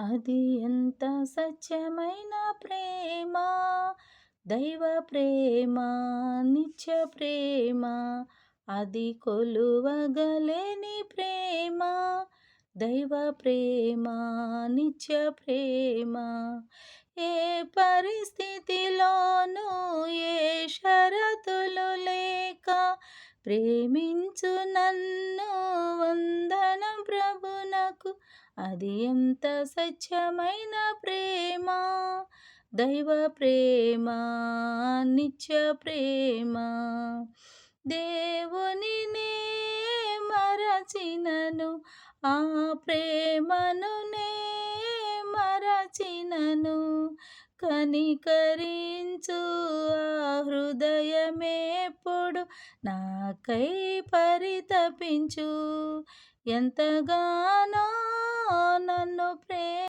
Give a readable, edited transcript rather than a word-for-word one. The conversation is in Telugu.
అది ఎంత సత్యమైన ప్రేమ, దైవ ప్రేమ, నిత్య ప్రేమ. అది కొలువగలేని ప్రేమ, దైవ ప్రేమ, నిత్య ప్రేమ. ఏ పరిస్థితిలోనూ ఏ షరతులు లేక ప్రేమించు నన్ను, వందనం ప్రభునకు. అది ఎంత సత్యమైన ప్రేమ, దైవ ప్రేమ, నిత్య ప్రేమ. దేవునినే మరచినను, ఆ ప్రేమను నే మరచినను, కనికరించు ఆ హృదయమేప్పుడు నాకై పరితపించు. ఎంతగానో నన్ను